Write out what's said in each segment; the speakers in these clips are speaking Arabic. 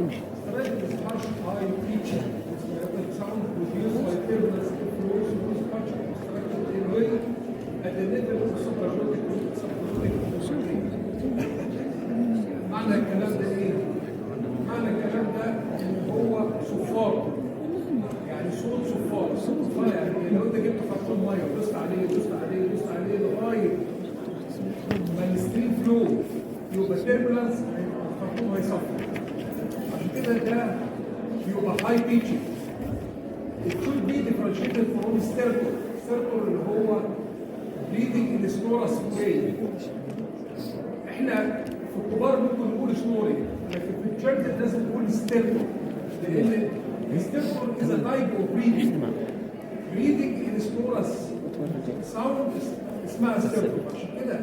Stress is harsh high pitch. Sound produced by turbulence flows whose much obstructed airway at the level of supraglottic معنى الكلام ده ايه؟ معنى الكلام ده ان هو صفار، يعني صوت صفار، يعني لو انت جبت خرطوم ميه ودوست عليه لغايه ما الستريم فلو يبقى تيربلنس الخرطوم هيصفر. عشان كده ده يبقى هاي بيتش. It should be differentiated from stertor. stertor اللي هو bleeding in the snorus way. احنا في الكبار ممكن نقول سنوري، لكن في الشرد لازم نقول ستيرتور، لان الستيرتور is a type of breathing. breathing in snorus sound اسمها ستيرتور. عشان كده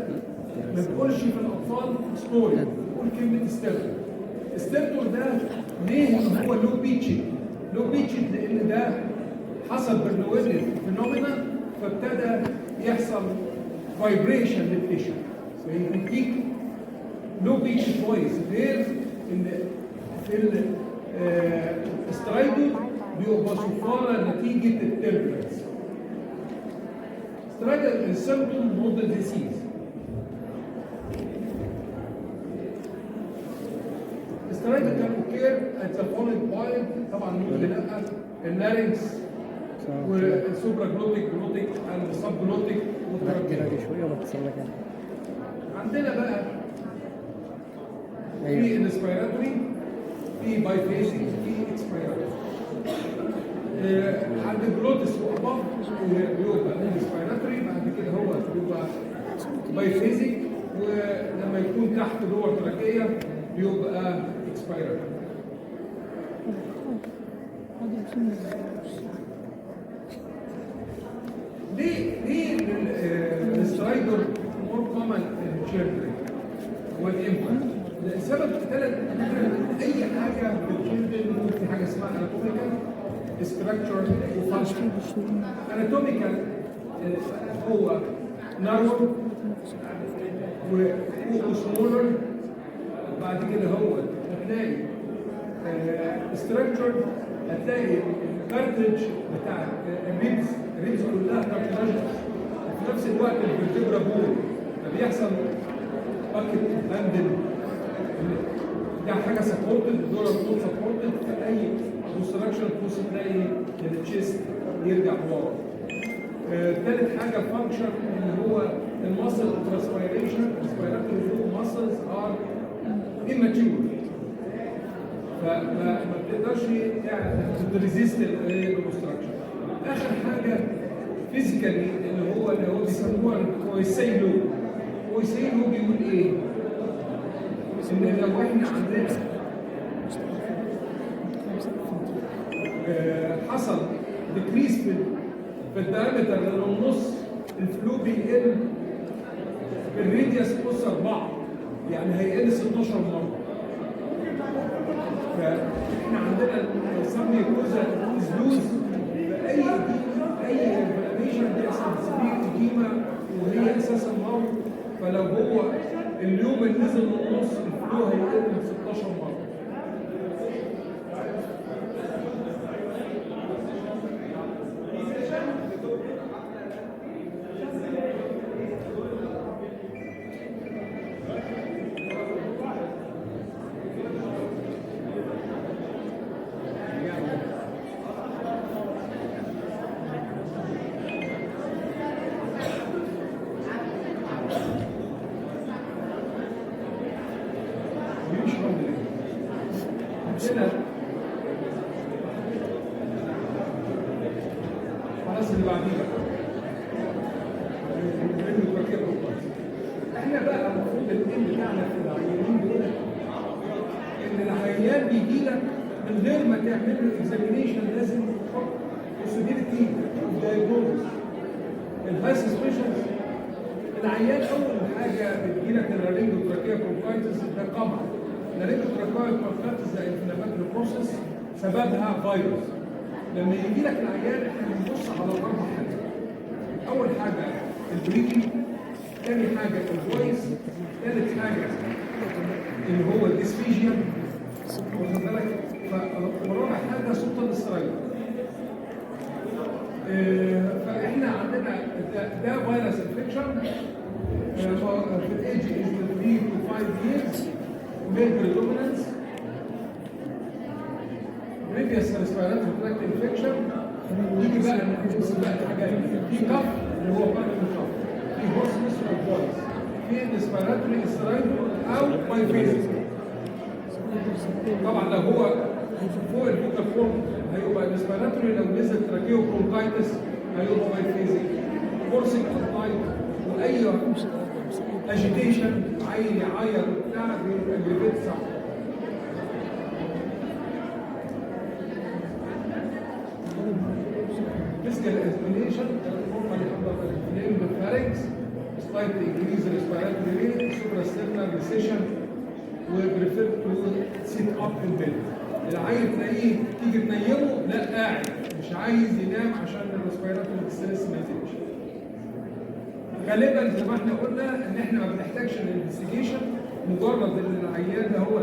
ما بنقولش في الاطفال سنوري، بنقول كلمه ستيرتور. الستيرتور ده ليه هو لو بيتشنج؟ لو بيتشنج لان ده حصل برنويدال فينومينا فابتدى يحصل فايبريشن للتيشن، فيديك لو بيتش كويس. غير ان في السترايدو بيبقى صفاره نتيجه التربلنس. سترايدو symptom of the disease. سترايدو كان occur at the following point. طبعا ممكن لا اللارynx والسوبراجلوتيك جلوتيك والسبجلوتيك والتراكية. عندنا بقى في انسبيراتوري، في بايفيزنج، في اكسبيراتوري. عند الجلوتس واباف بيبقى انسبيراتوري، بعد كده هو بيبقى بايفيزنج، ولما يكون تحت جوه التراكيه بيبقى اكسبيراتوري. ليه السترايدر مور كومن ان تشيلدرن والانفانت؟ لسبب ثلاث اي حاجه في التشيلدرن في حاجه اسمها اناتوميكال ستراكشر وفانكشن. اناتوميكال هو نارو وسمولر، بعد كده هو هتلاقي ستراكشر، هتلاقي الكارتريدج بتاع الريبس كلها كارتلاجنس. في نفس الوقت الفرتبرا بول فبيحصل باكت هاندل، ده حاجه سبورتد، دول بول سبورتد، في اي كونستراكشن تبص تلاقي التشيست يرجع ورا. ثالث حاجه فانكشن اللي هو الماسل ترانسبيريشن. الريسبيراتوري ماسلز ار immature، فما بتقدرش تريزيست الكونستراكشن. اخر حاجه فيزيكالي اللي هو بيسموها الكويسيلو. الكويسيلو بيقول ايه؟ ان لو احنا عندنا حصل ديكريس في الدايمتر للنص، الفلو بيقل بالريديوس بلس 4، يعني هيقل 16 مره. فاحنا عندنا نسمي كوزا لوز. اي انفلاميشن بيحصل سبير اديما وهي اساسا مرض، فلو هو اليوم اللي نزل من النص الفلو هيقل 16 مره. خلاص اللي بعديها احنا بقى المفروض التيم بتاعنا في العيانين دول ان العيان بيجي لك من غير ما تعمل له اكزامينيشن لازم تحط possibility of diagnosis. الهاي سسبشن العيان اول حاجه بتجي لك الرينجوتراكيا برونكايتس، ده قمع. الرينجوتراكيا برونكايتس ده انفلاماتوري بروسيس سببها فيروس. لما يجي لك العيان احنا بنبص على الاربع حاجات. اول حاجه البريكنج، ثاني حاجه الفويس، ثالث حاجه اللي هو الديسفيجيا، واخد بالك ده فيروس انفكشن في الايدج از 3 to 5 years male predominance previous respiratory tract infection. يجي بقى نبص بقى الحاجات في كف اللي هو بقى الكف، في هورسنس والفويس، في ريسبيراتوري استرايدو او بايفيزيك. طبعا لو هو فوق البوكال فورم هيبقى ريسبيراتوري، لو نزل تراكيو برونكايتس هيبقى بايفيزيك. فورسنج ابلايد واي اجيتيشن عيل يعيط بتاع بيبقى صح. Physical aspiration, normally under the inflamed pharynx, slightly increase respiratory rate, suprasternal recession, وبريفير تو سيت اب في البيت. العيل تلاقيه تيجي تنيمه لا قاعد مش عايز ينام عشان الريسبيراتوري ستريس ما يزيدش. غالبا زي ما احنا قلنا ان احنا ما بنحتاجش الانفستيجيشن، مجرد ان العيان ده هو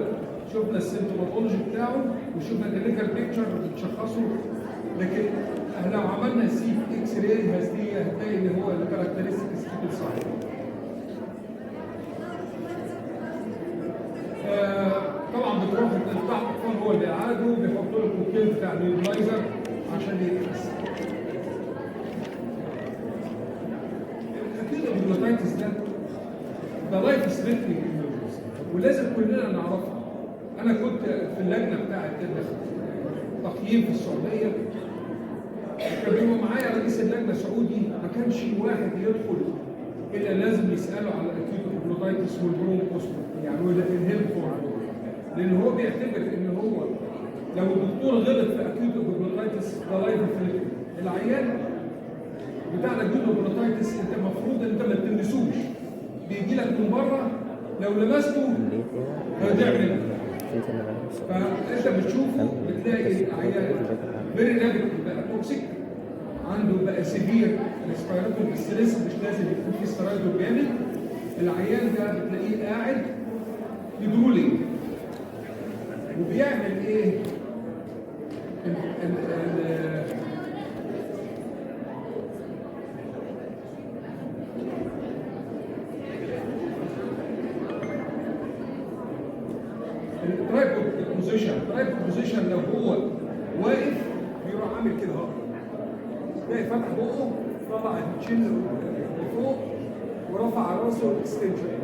شفنا السيمتوماتولوجي بتاعه وشفنا الكلينيكال بيكتشر بتشخصه، لكن لو عملنا سي اكس راي هتلاقي ان هو الكاركترستيك ستيبل صحيح. طبعا بتروح بتاع الاطفال هو اللي يعالجه، بيحطوا له الكوكتيل بتاع النيوبلايزر عشان يتحسن. اكيد الهيباتيتس ده لايف ثريتنينج ولازم كلنا نعرفها. انا كنت في اللجنه بتاعت تقييم في السعوديه، كان بيبقى معايا رئيس اللجنه سعودي، ما كانش واحد يدخل الا لازم يساله على الاكيوت هيباتيتس والبرونكوستوم، يعني هو ده الهيلفور، لان هو بيعتبر ان هو لو الدكتور غلط في اكيوت هيباتيتس ده لايف ثريتنينج. العيان بتاع الاكيوت هيباتيتس انت المفروض ان انت ما تلمسوش، بيجي لك من بره لو لمسته هتعمل، فانت بتشوفه بتلاقي عيان فيري نيجاتيف بقى توكسيك، عنده بقى سيفير ريسبيراتوري ستريس مش لازم يكون في سترايدو جامد. العيان ده بتلاقيه قاعد يدرولينج وبيعمل ايه؟ الترايبود بوزيشن لو هو واقف بيروح عامل كده اهو، تلاقي فتح بقه طلع الشن لفوق ورفع راسه اكستنشن.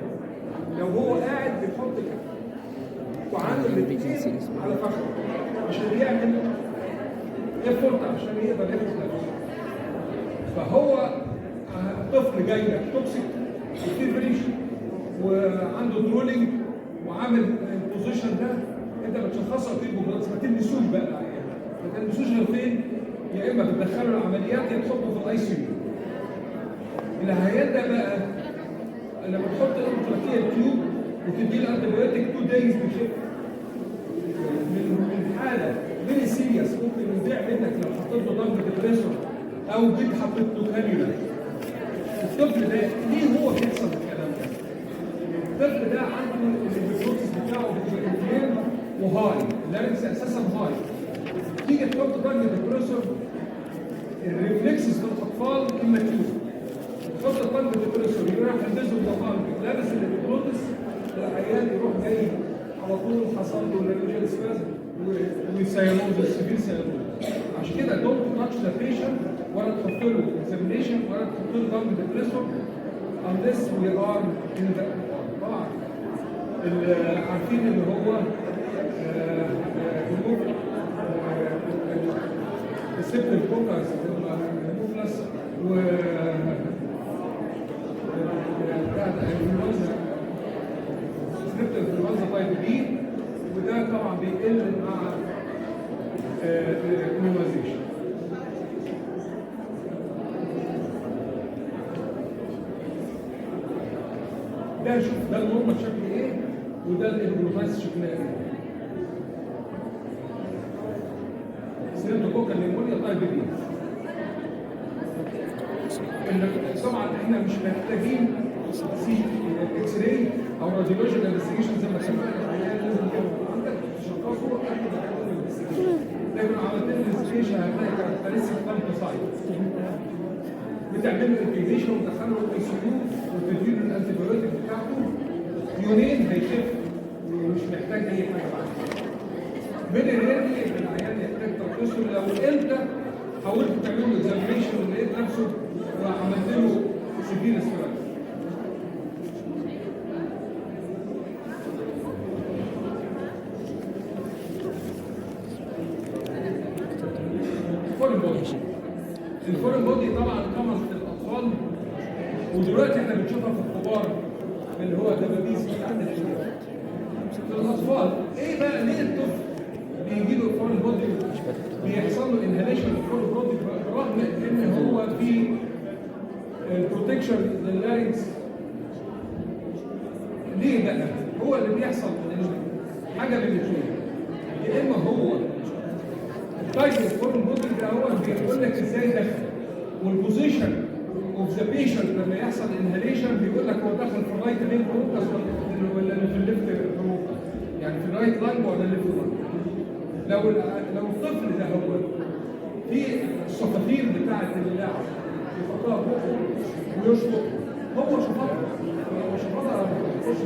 لو هو قاعد بيحط كده وعامل الاثنين على فخذه عشان يعمل ايفورت عشان يقدر ياخد نفسه. فهو طفل جاي لك توكسيك وفيفريش وعنده درولينج وعامل البوزيشن ده، انت بتشخصه اكيد بجرس، ما تلمسوش بقى العيان، ما تلمسوش غير فين؟ يا اما بتدخله العمليات يا تحطه في الاي سي يو. العيان ده بقى لما تحط الانتراكيه تيوب وتدي له انتيبيوتيك 2 دايز بيخف من حاله فيري سيريس ممكن يضيع منك لو حطيت له ضغط ديبريسور او جيت حطيت له كانيولا. الطفل ده ليه هو بيحصل الكلام ده؟ الطفل ده عنده البروسيس بتاعه بيبقى وهاي، اللارنكس اساسا هاي، تيجي تحط ضغط ديبريسور الريفلكسز في الاطفال اماتيور، تحط الضغط ديبريسور يروح يلبسه الضغط لابس البروتس، العيان يروح جاي على طول حصل له ريجل سبازم وسيانوز سيفير سيانوز. عشان كده دونت تاتش ذا بيشنت ولا تحط له اكزامينيشن ولا تحط له ضغط ديبريسور unless we are in the طبعا عارفين ان هو السبت الفوكس الهيموفلس و سبت الفوكس تايب بي، وده طبعا بيقل مع الاميونيزيشن. ده شوف ده النورمال شكله ايه وده الهيموفلس شكلها ايه. سيرتوكوكا نيمونيا تايب بي. طبعا احنا مش محتاجين سي اكس راي او راديولوجيكال انفستيجيشن زي ما اتفقنا، العيان لازم يبقى عندك تشخصه قبل ما تعمل الانفستيجيشن. لكن عملت له الانفستيجيشن هتلاقي كاركترستيك فانتوسايت بتعمل له انتجريشن وتدخله الاي سي يو وتديله الانتيبيوتيك بتاعته يومين هيخف ومش محتاج اي حاجه بعد كده. من الريرلي العيان يحتاج ترخيصه لو انت حاولت تعمل له اكزامينشن ولقيت نفسه وعملت له سيفير سترايك. الفورين بودي طبعا كمان في الاطفال ودلوقتي احنا بنشوفها في الكبار اللي هو دبابيس بتاعت في الاطفال. ايه بقى ليه الطفل بيجي له فورين بودي بيحصل له انهاليشن الفورين بودي برغم ان هو في بروتكشن لللارينكس؟ ليه بقى؟ هو اللي بيحصل حاجه من الاثنين، يا اما هو طيب الفورين بودي ده هو بيقول لك ازاي دخل، والبوزيشن اوف ذا بيشنت لما يحصل انهاليشن بيقول لك هو دخل في الرايت لين برونكس ولا في الليفت برونكس، يعني في الرايت لاين ولا الليفت لاين. لو الطفل ده هو في الصفافير بتاعت اللاعب يحطها بقه ويشفط، هو شفطها بتخش.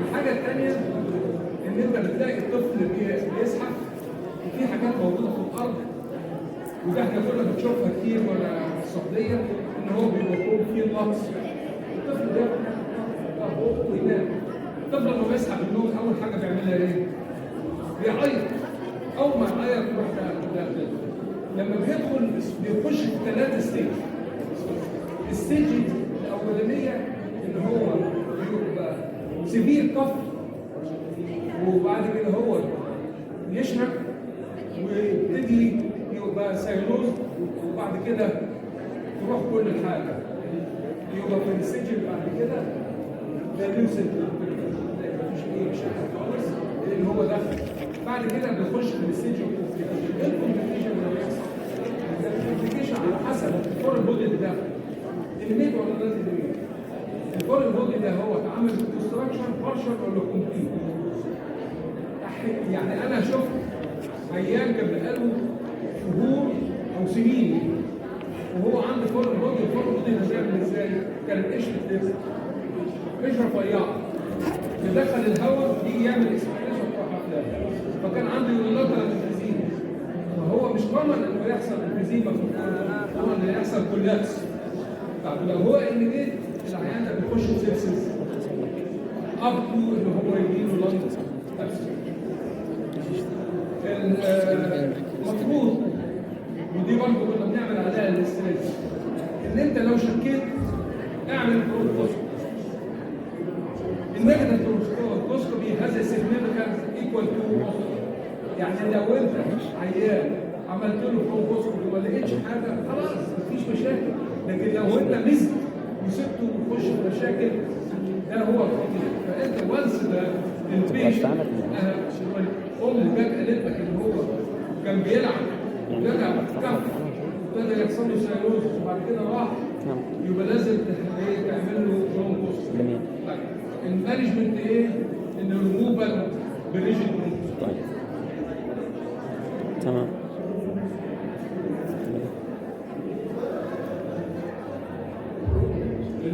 الحاجه الثانيه ان انت بتلاقي الطفل بيزحف وفي حاجات موجوده في الارض، وده احنا كنا بنشوفها كتير وانا في السعوديه ان هو بيبقى فيه اللقص. الطفل ده وينام. الطفل لما بيصحى من النوم اول حاجه بيعملها ايه؟ بيعيط. اول ما يعيط يروح ده لما بيخش في 3 ستيج. الستيج الاولانيه اللي هو بيبقى سيفير كف، وبعد كده هو يشرب ويبتدي يبقى سيلوز، وبعد كده تروح كل حاجه يبقى في السجن. بعد كده ده لوسد مفيش اي مشاكل خالص لان هو دخل. بعد كده بيخش في السجن الكومبليكيشن اللي بيحصل. الكومبليكيشن على حسب الفورين بودي اللي داخل الميت ولا نازل الميت. الفورين بودي ده هو اتعمل كونستراكشن بارشل ولا كومبليت. يعني انا شفت ايام كان بقاله شهور او سنين وهو عنده فورين بودي. الفورين بودي بيعمل ازاي؟ كانت قشره لبس، قشره رفيعه يدخل الهواء يجي يعمل اكسبريشن فكان عنده يونيلاترال انفيزيما. فهو مش كومن انه يحصل انفيزيما في الفورين، هو انه يحصل كولابس. طب لو هو انجيت العيان ده بيخش في سيبسيس اب تو ان هو يجيله لانج المفروض، ودي برضه كنا بنعمل عليها الاستريس، ان انت لو شكيت اعمل بروتوكول. النيجاتيف بروتوكول هذا سيجنيفيكانس ايكوال تو، يعني لو انت عيان عملت له بروتوكول وما لقيتش حاجه خلاص مفيش مشاكل، لكن لو انت مسك وسبته ويخش في مشاكل ده هو الخطير. فانت وانس البيشنت الام اللي جت قالت لك ان هو كان بيلعب ورجع كف وابتدى يحصل له سيروز وبعد كده راح، يبقى لازم تعمل له برونكوس. المانجمنت ايه؟ ان الريموفال بريجيد برونكوس. طيب تمام.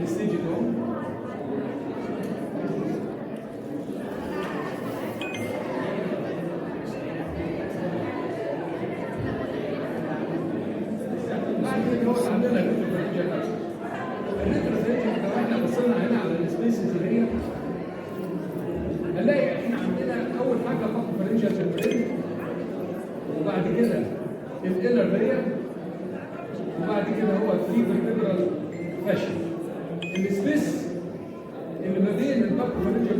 الستيج ده عندنا الريتروفيجن. لو احنا بصينا هنا على السبيسز اللي هي هنلاقي احنا عندنا اول حاجه خط فرنجيا تمبرين، وبعد كده الانر ريا، وبعد كده هو الفي فيرتبرال فاشن. السبيس اللي ما بين الخط فرنجيا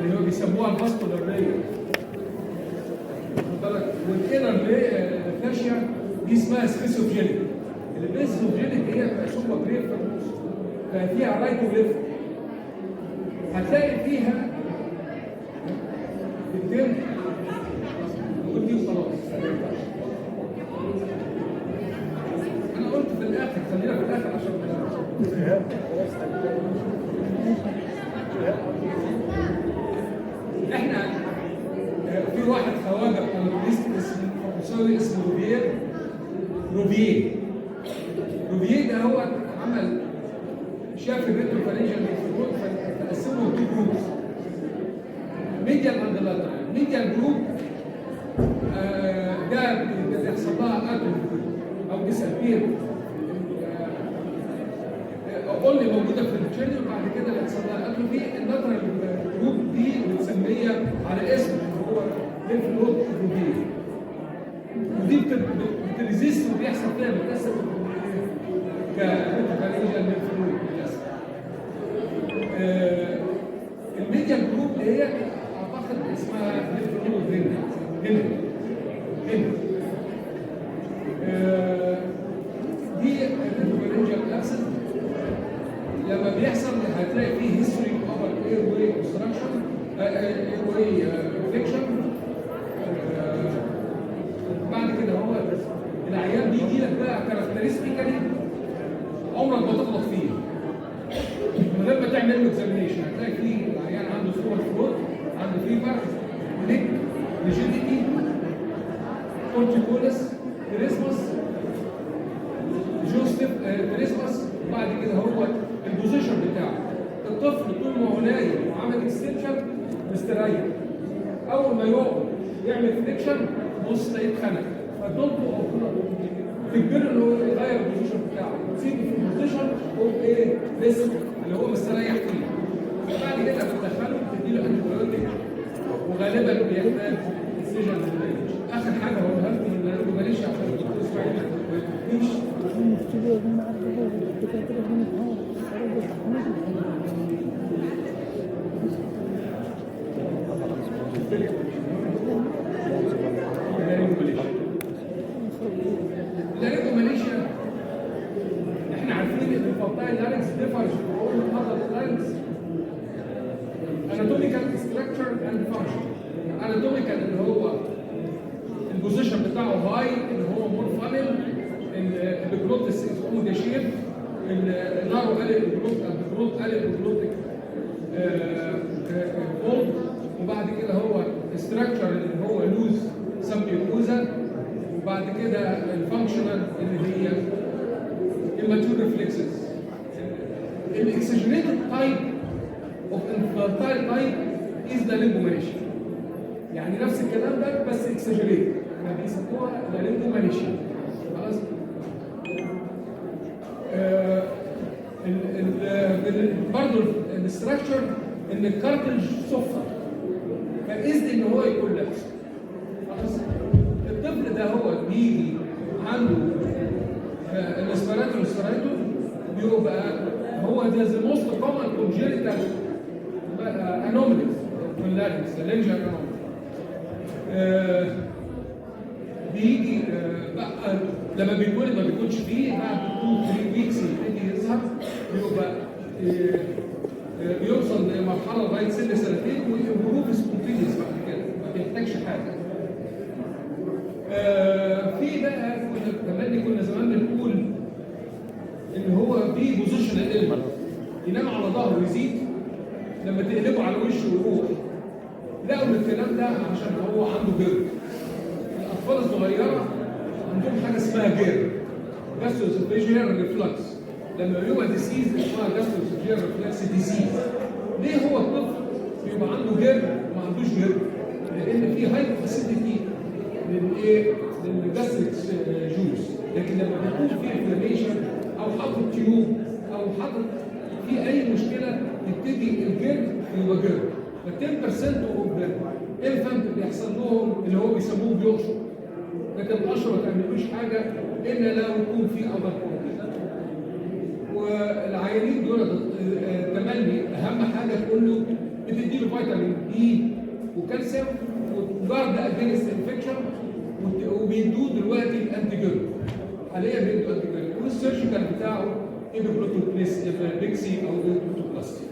اللي هو بيسموها الفاسكولار ريا والانر ريا فاشيا دي اسمها سبيسوجينيك. السبيسوجينيك هي مقسومه بريف في النص ففيها رايت وليفت. هتلاقي فيها الترم ودي وخلاص. انا قلت في الاخر خلينا في الاخر عشان احنا في واحد خواجه كومونيست اسمه روبييه ميديال اند لاترال. ميديال جروب ده بيحصل لها اتوم او ديسابير اونلي موجوده في التشيلدرن، وبعد كده بيحصل لها اتروفي. اللاترال جروب دي بنسميها على اسم اللي هو ليمف نود اتروفي، ودي بتريزيست وبيحصل فيها بتاثر كفارينجال ليمف نود للاسف. الميديال جروب اللي هي اعتقد اسمها ليمف نود هنا دي الفارينجال ابسنت. لما بيحصل هتلاقي فيه هيستوري اوف اير واي اوبستراكشن، اير واي انفكشن. بعد كده هو العيان بيجي لك بقى كاركترستيكالي عمرك ما تغلط فيه من غير ما تعمل له اكزامينشن. هتلاقي فيه العيان عنده سوبر فلوت، عنده فيفر، نيك، ريجيديتي، كورتيكولس، كريسماس، جوستيف كريسماس. وبعد كده هو البوزيشن بتاعه الطفل طول ما هو نايم وعمل اكستنشن مستريح، اول ما يقعد يعمل فليكشن بص تلاقيه اتخنق، فتطلبه تجبره انه يغير البوزيشن بتاعه، تسيبه في البوزيشن هو ايه لسه اللي هو مستريح فيه. بعد كده بتدخله تديله انتي بايوتيك، وغالبا بيحتاج سيجن. اخر حاجه هقولها لكم ان ماليش عشان الدكتور اسماعيل مفيش اللارينجوماليشيا. احنا عارفين ان الفضاء اللارينكس ديفرز from other larynx anatomical structure and function. anatomical اللي هو البوزيشن بتاعه هاي، اللي هو مور فانل، الجلوتس اوميجا شيب، النارو الجلوت الجلوتيك فولد. وبعد كده هو الستراكشر اللي هو لوز سبيوكوزا. وبعد كده الفانكشنال اللي هي immature reflexes. الاكسجينيتد تايب اوف انفانتايل تايب از ذا لارينجوماليشيا، يعني نفس الكلام ده بس اكسجينيتد، بيسموها لارينجوماليشيا. خلاص. برضه الاستراكشر ان الكارتلج صفر، فاذن ان هو يكون لابس. خلاص. الطفل ده هو بيجي عنده الاسبيراتور والسرايتور، بيبقى هو ده ذا موست كومن كونجينيتال انوماليز في اللارنكس، اللارنجال انوماليز. بيجي بقى لما بيتولد ما بيكونش فيه، بعد 2-3 ويكس يبتدي يظهر، بيبقى بيوصل لمرحله لغايه سن سنتين والامبروف سبونتينيوس بعد كده ما بيحتاجش حاجه. في بقى كنا زمان بنقول ان هو في بوزيشن القلب ينام على ظهره ويزيد، لما تقلبه على وشه ويروح. لقوا الكلام ده عشان هو عنده جرد. الاطفال الصغيره عندهم حاجه اسمها جير، جاستروسوفيجيال ريفلكس. لما بيبقى ديسيز اسمها جاستروسوفيجيال ريفلكس ديسيز. ليه هو الطفل بيبقى عنده جير وما عندوش جير؟ لان في هايبوفاسيتي للايه؟ للجاستريكس جوز. لكن لما بيكون في انفلاميشن او حاطط تيوب او حاطط في اي مشكله يبتدي الجير يبقى جير. ف 10% اوف الانفانت بيحصل لهم اللي هو بيسموه بيقشر. لكن القشره ما تعملوش حاجه الا لو يكون في اذر كومبليكيشن. والعيانين دول تملي اهم حاجه تقول له بتدي له فيتامين اي وكالسيوم وجارد اجينست انفكشن، وبيدوه دلوقتي الانتيجين. حاليا بيدوا انتيجين، والسيرجيكال بتاعه ايبيبروتوبليكسي او ايبيبروتوبلاستي.